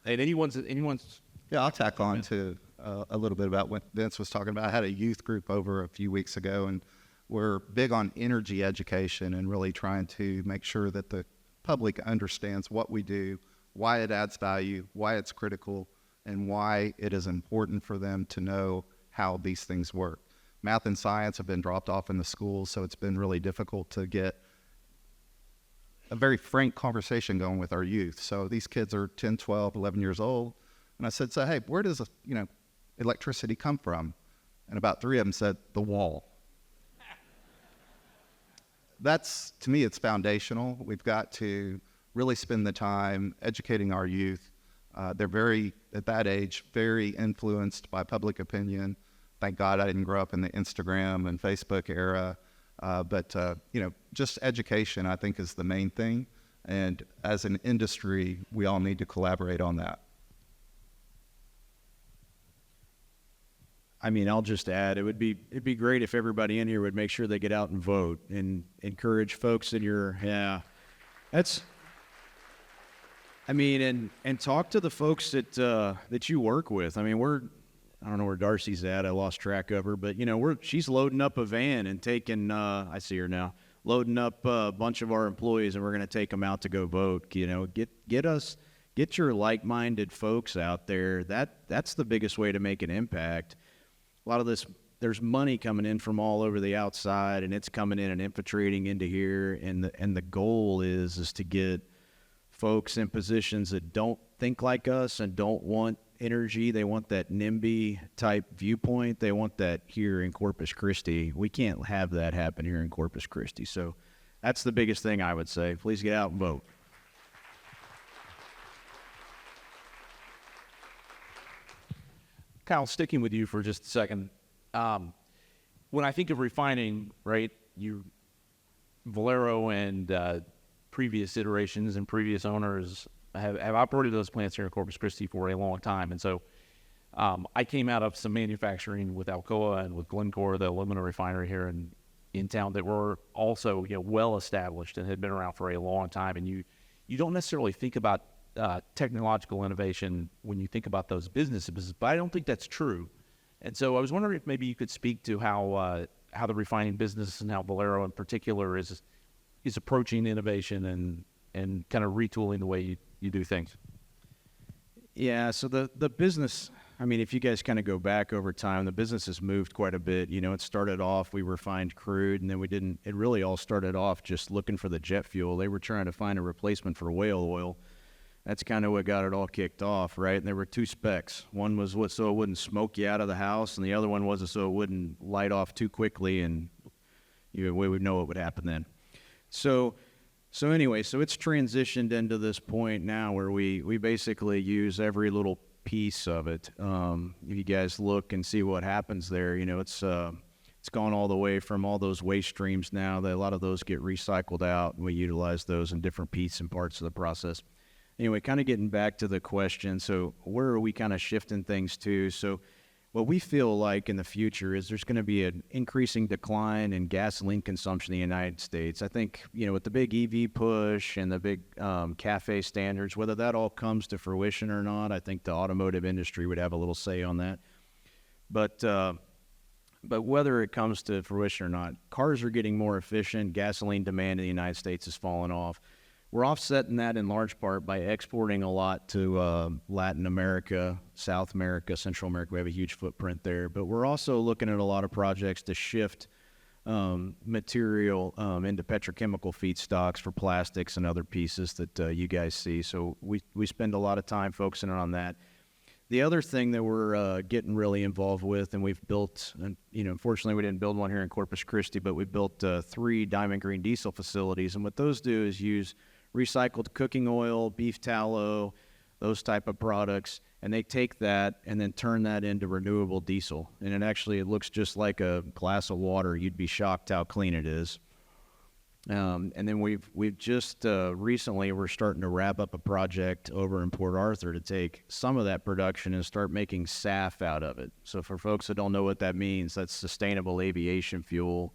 And anyone's Yeah, I'll tack on to a little bit about what Vince was talking about. I had a youth group over a few weeks ago, and we're big on energy education and really trying to make sure that the public understands what we do, why it adds value, why it's critical, and why it is important for them to know how these things work. Math and science have been dropped off in the schools, so it's been really difficult to get a very frank conversation going with our youth. So these kids are 10, 12, 11 years old. And I said, so, hey, where does electricity come from? And about 3 of them said, the wall. That's, to me, it's foundational. We've got to really spend the time educating our youth. They're very, at that age, very influenced by public opinion. Thank God I didn't grow up in the Instagram and Facebook era. But just education, I think, is the main thing. And as an industry, we all need to collaborate on that. I mean, I'll just add, it'd be great if everybody in here would make sure they get out and vote and encourage folks in your, and talk to the folks that you work with. I mean, I don't know where Darcy's at. I lost track of her, but she's loading up a van and taking, I see her now, loading up a bunch of our employees, and we're going to take them out to go vote. Get your like-minded folks out there. That's the biggest way to make an impact. A lot of this, there's money coming in from all over the outside, and it's coming in and infiltrating into here. And the goal is to get folks in positions that don't think like us and don't want energy. They want that NIMBY type viewpoint. They want that here in Corpus Christi. We can't have that happen here in Corpus Christi. So that's the biggest thing I would say. Please get out and vote. Kyle, sticking with you for just a second. When I think of refining, right, Valero and previous iterations and previous owners have operated those plants here in Corpus Christi for a long time. And so I came out of some manufacturing with Alcoa and with Glencore, the aluminum refinery here in town, that were also well established and had been around for a long time. And you don't necessarily think about technological innovation when you think about those businesses, but I don't think that's true. And so I was wondering if maybe you could speak to how the refining business and how Valero in particular is approaching innovation and kind of retooling the way you do things. Yeah, so the business I mean, if you guys kind of go back over time, the business has moved quite a bit. You know, it started off, we refined crude, and then it really all started off just looking for the jet fuel. They were trying to find a replacement for whale oil. That's kind of what got it all kicked off, right? And there were two specs. One was so it wouldn't smoke you out of the house, and the other one was so it wouldn't light off too quickly, and we would know what would happen then. So anyway, so it's transitioned into this point now where we basically use every little piece of it. If you guys look and see what happens there, you know, it's gone all the way from all those waste streams now. That a lot of those get recycled out, and we utilize those in different pieces and parts of the process. Anyway, kind of getting back to the question, so where are we kind of shifting things to? So what we feel like in the future is there's going to be an increasing decline in gasoline consumption in the United States. I think, you know, with the big EV push and the big CAFE standards, whether that all comes to fruition or not, I think the automotive industry would have a little say on that. But whether it comes to fruition or not, cars are getting more efficient. Gasoline demand in the United States has fallen off. We're offsetting that in large part by exporting a lot to Latin America, South America, Central America. We have a huge footprint there. But we're also looking at a lot of projects to shift material into petrochemical feedstocks for plastics and other pieces that you guys see. So we spend a lot of time focusing on that. The other thing that we're getting really involved with, and we've built, and you know, unfortunately we didn't build one here in Corpus Christi, but we built 3 Diamond Green diesel facilities. And what those do is use recycled cooking oil, beef tallow, those type of products, and they take that and then turn that into renewable diesel. And it looks just like a glass of water. You'd be shocked how clean it is. And then we've just recently, we're starting to wrap up a project over in Port Arthur to take some of that production and start making SAF out of it. So for folks that don't know what that means, that's sustainable aviation fuel.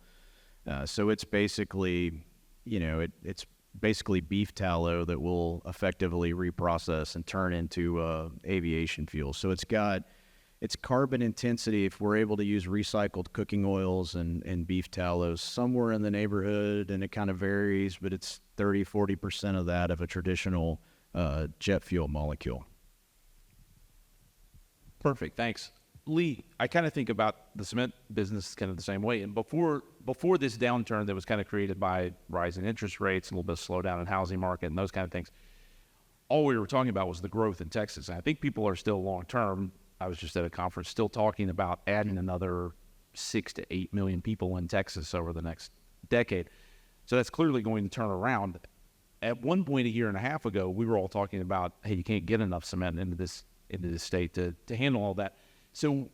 So it's basically, you know, it's basically beef tallow that will effectively reprocess and turn into aviation fuel. So it's got its carbon intensity, if we're able to use recycled cooking oils and beef tallows, somewhere in the neighborhood, and it kind of varies, but it's 30-40% of that of a traditional jet fuel molecule. Perfect, thanks. Lee, I kind of think about the cement business kind of the same way. And before this downturn that was kind of created by rising interest rates, a little bit of slowdown in housing market and those kind of things, all we were talking about was the growth in Texas. And I think people are still long-term. I was just at a conference still talking about adding another 6 to 8 million people in Texas over the next decade. So that's clearly going to turn around. At one point a year and a half ago, we were all talking about, hey, you can't get enough cement into this state to handle all that. So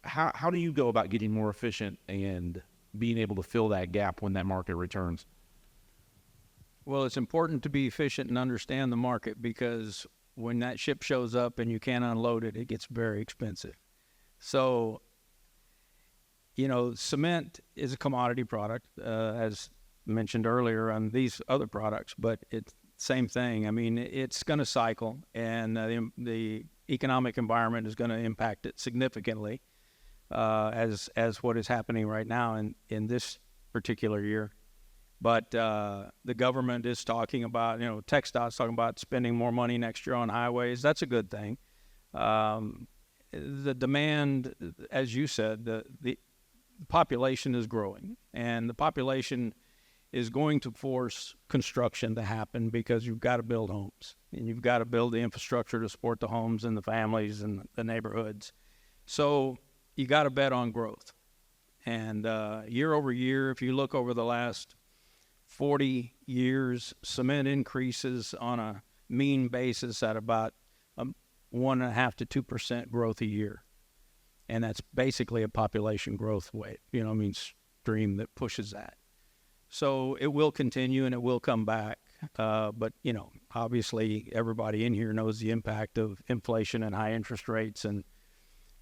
how do you go about getting more efficient and being able to fill that gap when that market returns? Well, it's important to be efficient and understand the market, because when that ship shows up and you can't unload it, it gets very expensive. So, you know, cement is a commodity product, as mentioned earlier on these other products, but it's same thing. I mean, it's going to cycle, and the economic environment is going to impact it significantly, as what is happening right now in this particular year. But the government is talking about, you know, TxDOT's talking about spending more money next year on highways. That's a good thing. The demand, as you said, the population is growing, and the population is going to force construction to happen, because you've got to build homes, and you've got to build the infrastructure to support the homes and the families and the neighborhoods. So you got to bet on growth. And year over year, if you look over the last 40 years, cement increases on a mean basis at about 1.5% to 2% growth a year. And that's basically a population growth rate, stream that pushes that. So it will continue and it will come back. But, obviously everybody in here knows the impact of inflation and high interest rates, and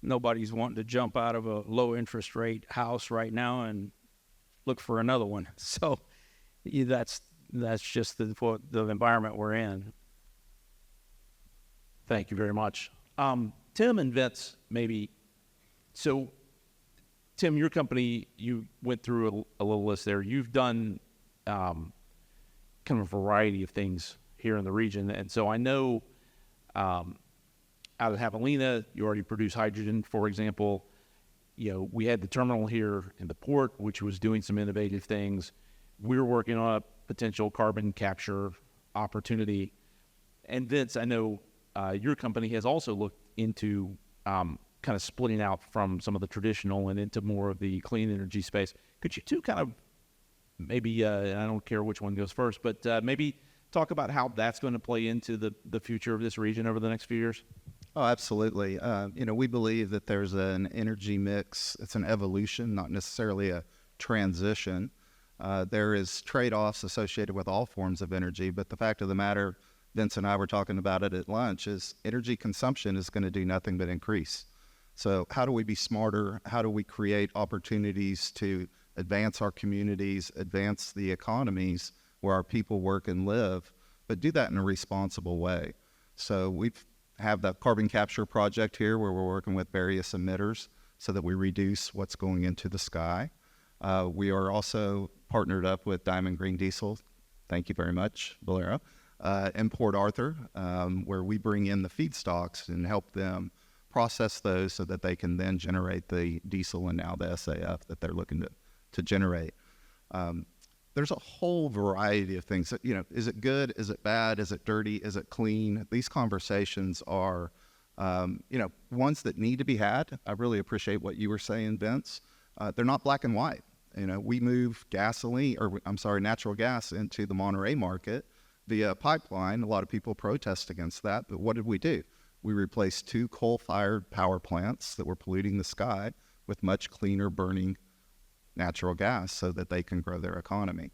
nobody's wanting to jump out of a low interest rate house right now and look for another one. So that's just the environment we're in. Thank you very much. Tim and Vince, maybe. So, Tim, your company, you went through a little list there. You've done kind of a variety of things here in the region. And so I know out of Javelina, you already produce hydrogen, for example. We had the terminal here in the port, which was doing some innovative things. We're working on a potential carbon capture opportunity. And Vince, I know your company has also looked into kind of splitting out from some of the traditional and into more of the clean energy space. Could you two kind of maybe, I don't care which one goes first, but maybe talk about how that's going to play into the future of this region over the next few years? Oh, absolutely. We believe that there's an energy mix. It's an evolution, not necessarily a transition. There is trade-offs associated with all forms of energy, but the fact of the matter, Vince and I were talking about it at lunch, is energy consumption is going to do nothing but increase. So how do we be smarter? How do we create opportunities to advance our communities, advance the economies where our people work and live, but do that in a responsible way? So we have the carbon capture project here where we're working with various emitters so that we reduce what's going into the sky. We are also partnered up with Diamond Green Diesel. Thank you very much, Valero. In Port Arthur, where we bring in the feedstocks and help them process those so that they can then generate the diesel and now the SAF that they're looking to generate. There's a whole variety of things that, is it good? Is it bad? Is it dirty? Is it clean? These conversations are, ones that need to be had. I really appreciate what you were saying, Vince. They're not black and white. We move natural gas into the Monterey market via pipeline. A lot of people protest against that, but what did we do? We replaced 2 coal-fired power plants that were polluting the sky with much cleaner burning natural gas so that they can grow their economy.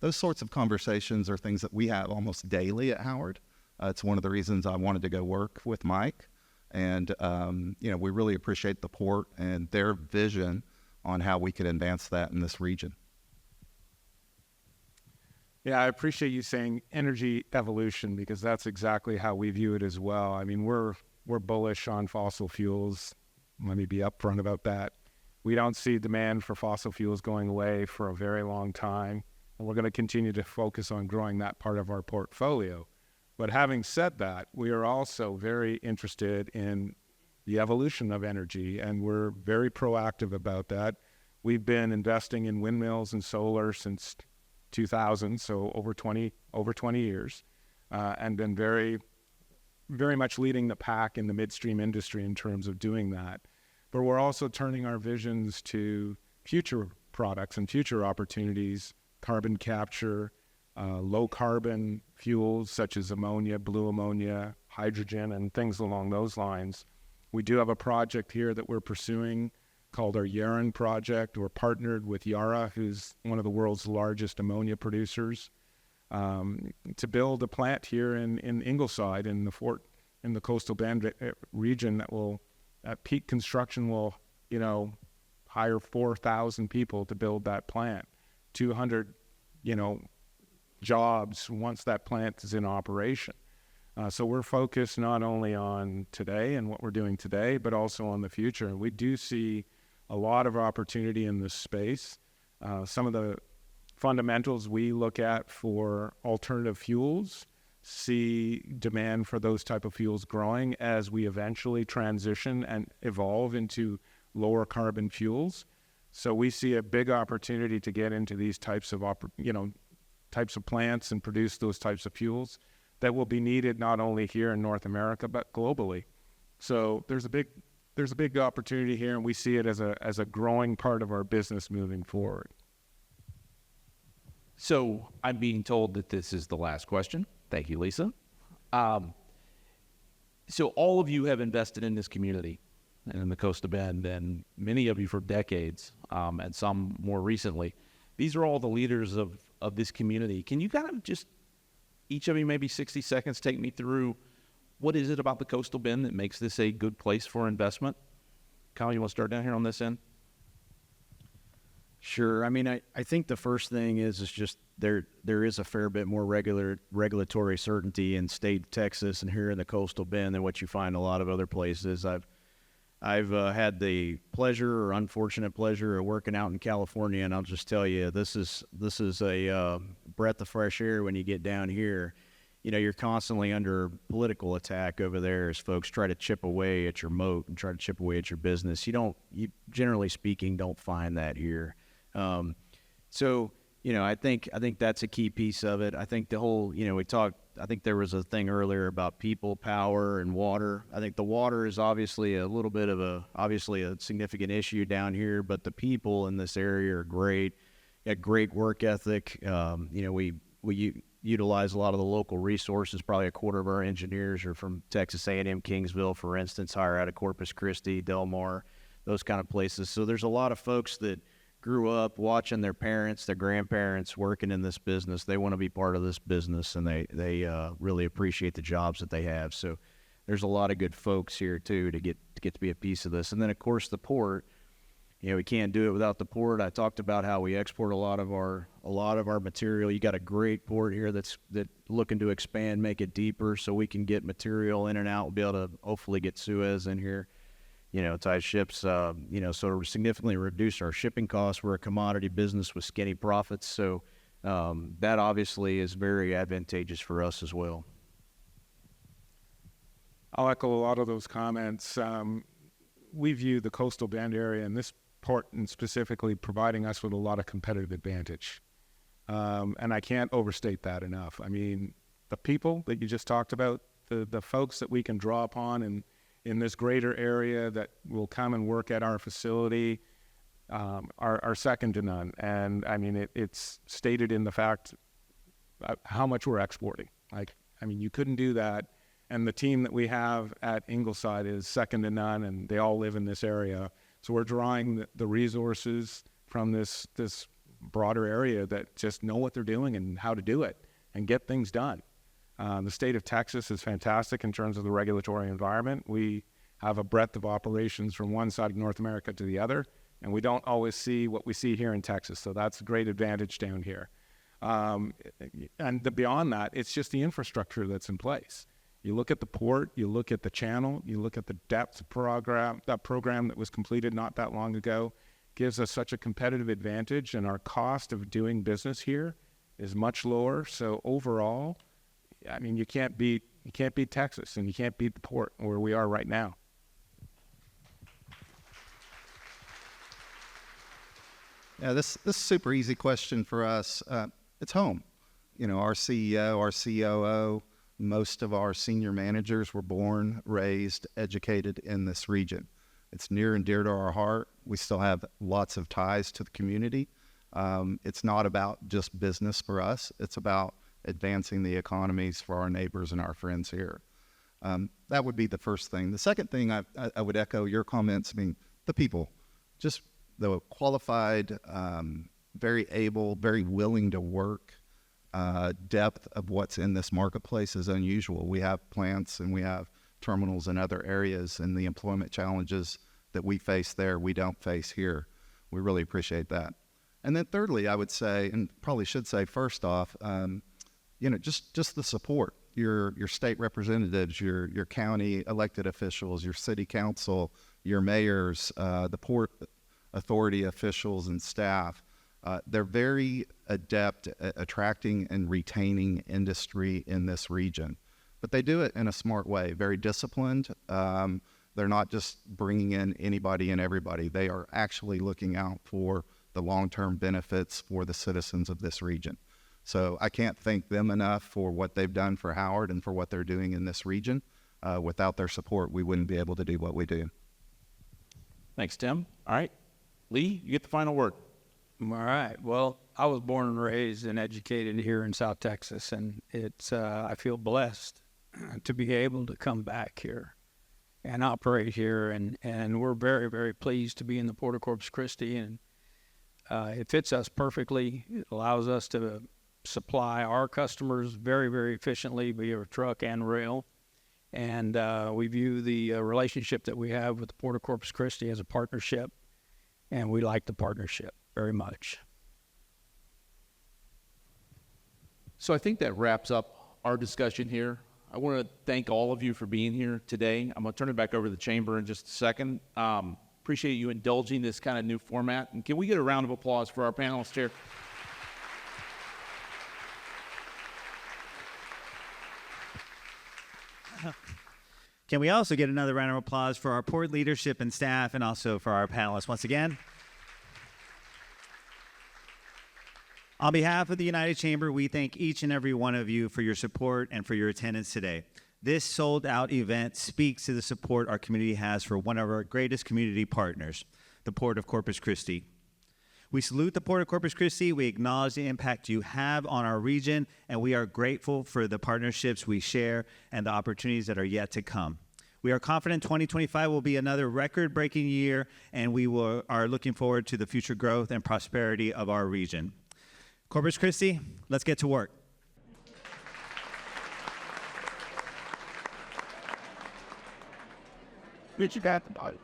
Those sorts of conversations are things that we have almost daily at Howard. It's one of the reasons I wanted to go work with Mike. And, we really appreciate the port and their vision on how we can advance that in this region. Yeah, I appreciate you saying energy evolution because that's exactly how we view it as well. I mean, we're bullish on fossil fuels. Let me be upfront about that. We don't see demand for fossil fuels going away for a very long time, and we're going to continue to focus on growing that part of our portfolio. But having said that, we are also very interested in the evolution of energy, and we're very proactive about that. We've been investing in windmills and solar since 2000, so over 20 years, and been very, very much leading the pack in the midstream industry in terms of doing that. But we're also turning our visions to future products and future opportunities, carbon capture, low carbon fuels such as ammonia, blue ammonia, hydrogen, and things along those lines. We do have a project here that we're pursuing called our Yaren project. We're partnered with Yara, who's one of the world's largest ammonia producers, to build a plant here in Ingleside in the coastal Bend region that will, at peak construction, will hire 4,000 people to build that plant. 200 jobs once that plant is in operation. So we're focused not only on today and what we're doing today, but also on the future. And we do see a lot of opportunity in this space. Some of the fundamentals we look at for alternative fuels see demand for those type of fuels growing as we eventually transition and evolve into lower carbon fuels. So we see a big opportunity to get into these types of plants and produce those types of fuels that will be needed not only here in North America but globally. So there's a big opportunity here, and we see it as a growing part of our business moving forward. So I'm being told that this is the last question. Thank you, Lisa. So all of you have invested in this community and in the Coast of Bend, and many of you for decades, and some more recently. These are all the leaders of this community. Can you kind of just, each of you, maybe 60 seconds, take me through what is it about the Coastal Bend that makes this a good place for investment? Kyle, you want to start down here on this end? Sure. I mean, I think the first thing is just there is a fair bit more regulatory certainty in state of Texas and here in the Coastal Bend than what you find a lot of other places. I've had the pleasure or unfortunate pleasure of working out in California, and I'll just tell you, this is a breath of fresh air when you get down here. you're constantly under political attack over there as folks try to chip away at your moat and try to chip away at your business. You generally speaking, don't find that here. So, I think that's a key piece of it. I think the whole, I think there was a thing earlier about people, power, and water. I think the water is obviously a significant issue down here, but the people in this area are great. Got great work ethic. We utilize a lot of the local resources. Probably a quarter of our engineers are from Texas A&M Kingsville, for instance, hire out of Corpus Christi, Del Mar, those kind of places. So there's a lot of folks that grew up watching their parents, their grandparents working in this business. They want to be part of this business, and they really appreciate the jobs that they have. So there's a lot of good folks here too to get to be a piece of this. And then of course the port. We can't do it without the port. I talked about how we export a lot of our material. You got a great port here that's looking to expand, make it deeper, so we can get material in and out. We'll be able to hopefully get Suez in here. Tie ships, so to significantly reduce our shipping costs. We're a commodity business with skinny profits, so that obviously is very advantageous for us as well. I'll echo a lot of those comments. We view the coastal bend area and this port and specifically providing us with a lot of competitive advantage. And I can't overstate that enough. I mean, the people that you just talked about, the folks that we can draw upon in this greater area that will come and work at our facility are second to none. And I mean, it's stated in the fact how much we're exporting. You couldn't do that. And the team that we have at Ingleside is second to none, and they all live in this area. So we're drawing the resources from this broader area that just know what they're doing and how to do it and get things done. The state of Texas is fantastic in terms of the regulatory environment. We have a breadth of operations from one side of North America to the other, and we don't always see what we see here in Texas. So that's a great advantage down here. And beyond that, it's just the infrastructure that's in place. You look at the port, you look at the channel, you look at the depth program, that program that was completed not that long ago, gives us such a competitive advantage, and our cost of doing business here is much lower. So overall, you can't beat Texas, and you can't beat the port where we are right now. Yeah, this super easy question for us. It's home. Our CEO, our COO, most of our senior managers were born, raised, educated in this region. It's near and dear to our heart. We still have lots of ties to the community. It's not about just business for us. It's about advancing the economies for our neighbors and our friends here. That would be the first thing. The second thing, I would echo your comments. The people, just the qualified, very able, very willing to work. Depth of what's in this marketplace is unusual. We have plants and we have terminals in other areas, and the employment challenges that we face there, we don't face here. We really appreciate that. And then thirdly, I would say, and probably should say first off, just the support. Your state representatives, your county elected officials, your city council, your mayors, the port authority officials and staff. They're very adept at attracting and retaining industry in this region, but they do it in a smart way, very disciplined. They're not just bringing in anybody and everybody. They are actually looking out for the long-term benefits for the citizens of this region. So I can't thank them enough for what they've done for Howard and for what they're doing in this region. Without their support, we wouldn't be able to do what we do. Thanks, Tim. All right, Lee, you get the final word. All right. Well, I was born and raised and educated here in South Texas, and I feel blessed to be able to come back here and operate here, and we're very, very pleased to be in the Port of Corpus Christi, and it fits us perfectly. It allows us to supply our customers very, very efficiently via truck and rail, and we view the relationship that we have with the Port of Corpus Christi as a partnership, and we like the partnership very much. So I think that wraps up our discussion here. I want to thank all of you for being here today. I'm going to turn it back over to the chamber in just a second. Appreciate you indulging this kind of new format. And can we get a round of applause for our panelists here? Can we also get another round of applause for our port leadership and staff, and also for our panelists once again? On behalf of the United Chamber, we thank each and every one of you for your support and for your attendance today. This sold-out event speaks to the support our community has for one of our greatest community partners, the Port of Corpus Christi. We salute the Port of Corpus Christi. We acknowledge the impact you have on our region, and we are grateful for the partnerships we share and the opportunities that are yet to come. We are confident 2025 will be another record-breaking year, and are looking forward to the future growth and prosperity of our region. Corpus Christi, let's get to work. Bitch, you got the body.